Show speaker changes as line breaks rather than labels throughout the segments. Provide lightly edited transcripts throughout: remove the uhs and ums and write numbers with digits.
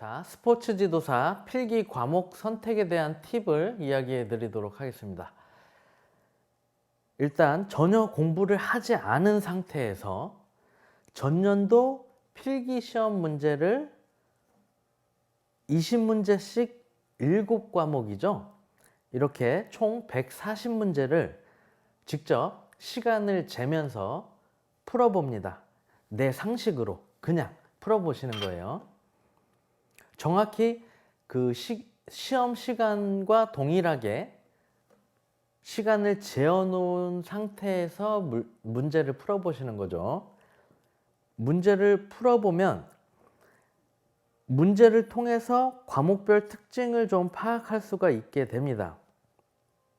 자, 스포츠 지도사 필기 과목 선택에 대한 팁을 이야기해 드리도록 하겠습니다. 일단 전혀 공부를 하지 않은 상태에서 전년도 필기 시험 문제를 20문제씩 7과목이죠. 이렇게 총 140문제를 직접 시간을 재면서 풀어봅니다. 내 상식으로 그냥 풀어보시는 거예요. 정확히 그 시험 시간과 동일하게 시간을 재어놓은 상태에서 문제를 풀어보시는 거죠. 문제를 풀어보면 문제를 통해서 과목별 특징을 좀 파악할 수가 있게 됩니다.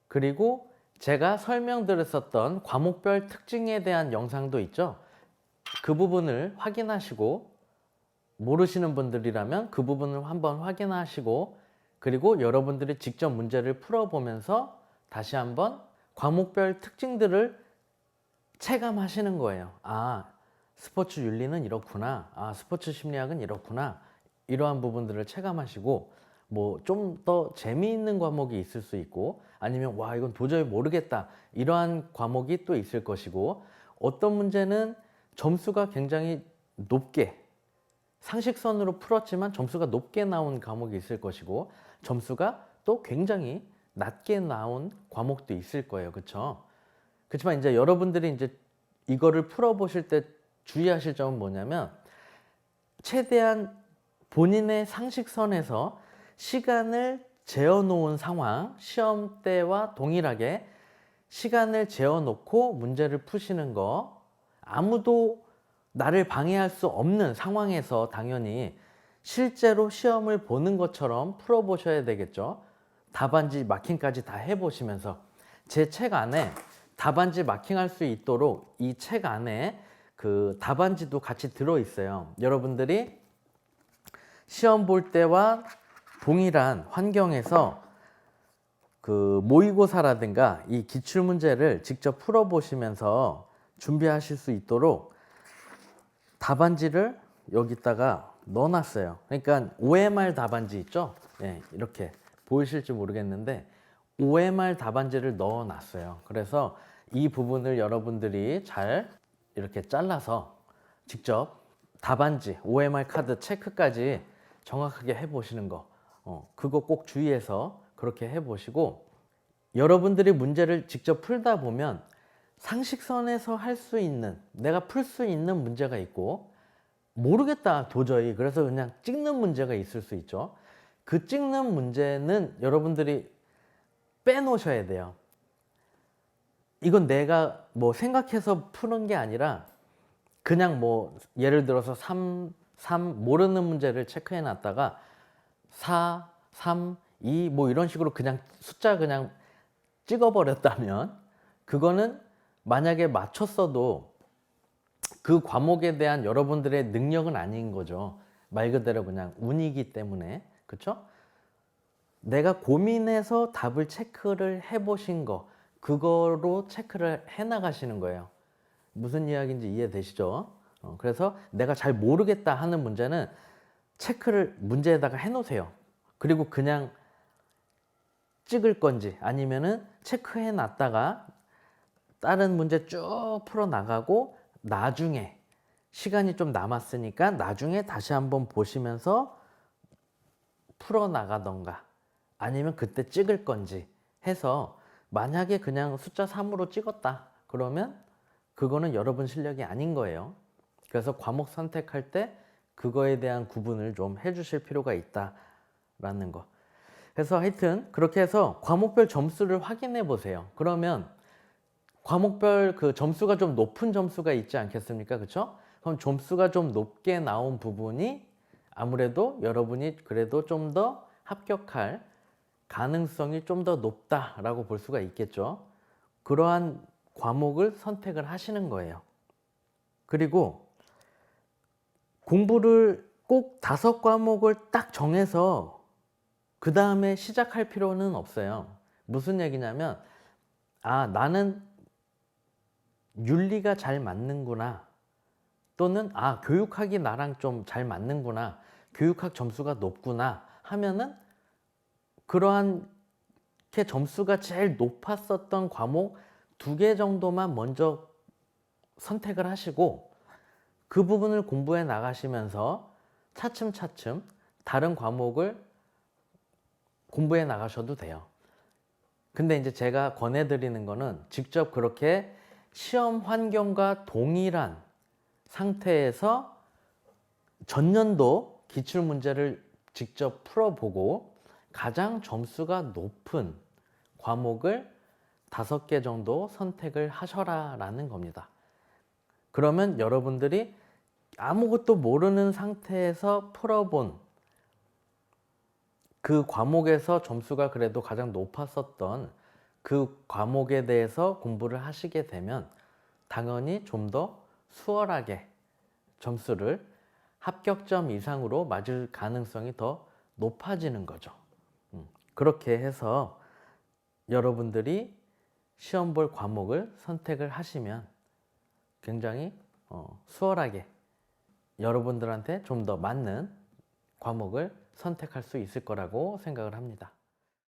그리고 제가 설명드렸었던 과목별 특징에 대한 영상도 있죠. 그 부분을 확인하시고 모르시는 분들이라면 그 부분을 한번 확인하시고 그리고 여러분들이 직접 문제를 풀어보면서 다시 한번 과목별 특징들을 체감하시는 거예요. 아, 스포츠 윤리는 이렇구나. 아, 스포츠 심리학은 이렇구나. 이러한 부분들을 체감하시고 뭐 좀 더 재미있는 과목이 있을 수 있고 아니면 와, 이건 도저히 모르겠다. 이러한 과목이 또 있을 것이고 어떤 문제는 점수가 굉장히 높게 상식선으로 풀었지만 점수가 높게 나온 과목이 있을 것이고 점수가 또 굉장히 낮게 나온 과목도 있을 거예요. 그렇죠? 그렇지만 이제 여러분들이 이제 이거를 풀어보실 때 주의하실 점은 뭐냐면 최대한 본인의 상식선에서 시간을 재어놓은 상황, 시험 때와 동일하게 시간을 재어놓고 문제를 푸시는 거, 아무도 나를 방해할 수 없는 상황에서 당연히 실제로 시험을 보는 것처럼 풀어보셔야 되겠죠. 답안지 마킹까지 다 해보시면서 제 책 안에 답안지 마킹할 수 있도록 이 책 안에 그 답안지도 같이 들어있어요. 여러분들이 시험 볼 때와 동일한 환경에서 그 모의고사라든가 이 기출문제를 직접 풀어보시면서 준비하실 수 있도록 답안지를 여기다가 넣어놨어요. 그러니까 OMR 답안지 있죠? 네, 이렇게 보이실지 모르겠는데 OMR 답안지를 넣어놨어요. 그래서 이 부분을 여러분들이 잘 이렇게 잘라서 직접 답안지, OMR 카드 체크까지 정확하게 해보시는 거, 그거 꼭 주의해서 그렇게 해보시고 여러분들이 문제를 직접 풀다 보면 상식선에서 할 수 있는, 내가 풀 수 있는 문제가 있고 모르겠다 도저히 그래서 그냥 찍는 문제가 있을 수 있죠. 그 찍는 문제는 여러분들이 빼놓으셔야 돼요. 이건 내가 뭐 생각해서 푸는 게 아니라 그냥 뭐 예를 들어서 3 모르는 문제를 체크해 놨다가 4, 3, 2 뭐 이런 식으로 그냥 숫자 그냥 찍어 버렸다면 그거는 만약에 맞췄어도 그 과목에 대한 여러분들의 능력은 아닌 거죠. 말 그대로 그냥 운이기 때문에. 그렇죠? 내가 고민해서 답을 체크를 해보신 거 그거로 체크를 해 나가시는 거예요. 무슨 이야기인지 이해되시죠? 그래서 내가 잘 모르겠다 하는 문제는 체크를 문제에다가 해 놓으세요. 그리고 그냥 찍을 건지 아니면은 체크해 놨다가 다른 문제 쭉 풀어 나가고 나중에 시간이 좀 남았으니까 나중에 다시 한번 보시면서 풀어 나가던가 아니면 그때 찍을 건지 해서 만약에 그냥 숫자 3으로 찍었다 그러면 그거는 여러분 실력이 아닌 거예요. 그래서 과목 선택할 때 그거에 대한 구분을 좀 해주실 필요가 있다라는 거. 그래서 하여튼 그렇게 해서 과목별 점수를 확인해 보세요. 그러면 과목별 그 점수가 좀 높은 점수가 있지 않겠습니까? 그렇죠? 그럼 점수가 좀 높게 나온 부분이 아무래도 여러분이 그래도 좀 더 합격할 가능성이 좀 더 높다라고 볼 수가 있겠죠. 그러한 과목을 선택을 하시는 거예요. 그리고 공부를 꼭 5과목을 딱 정해서 그 다음에 시작할 필요는 없어요. 무슨 얘기냐면 아, 나는 윤리가 잘 맞는구나 또는 아, 교육학이 나랑 좀 잘 맞는구나 교육학 점수가 높구나 하면은 그러한 게 점수가 제일 높았었던 과목 2개 정도만 먼저 선택을 하시고 그 부분을 공부해 나가시면서 차츰차츰 다른 과목을 공부해 나가셔도 돼요. 근데 이제 제가 권해드리는 거는 직접 그렇게 시험 환경과 동일한 상태에서 전년도 기출문제를 직접 풀어보고 가장 점수가 높은 과목을 5개 정도 선택을 하셔라 라는 겁니다. 그러면 여러분들이 아무것도 모르는 상태에서 풀어본 그 과목에서 점수가 그래도 가장 높았었던 그 과목에 대해서 공부를 하시게 되면 당연히 좀 더 수월하게 점수를 합격점 이상으로 맞을 가능성이 더 높아지는 거죠. 그렇게 해서 여러분들이 시험 볼 과목을 선택을 하시면 굉장히 수월하게 여러분들한테 좀 더 맞는 과목을 선택할 수 있을 거라고 생각을 합니다.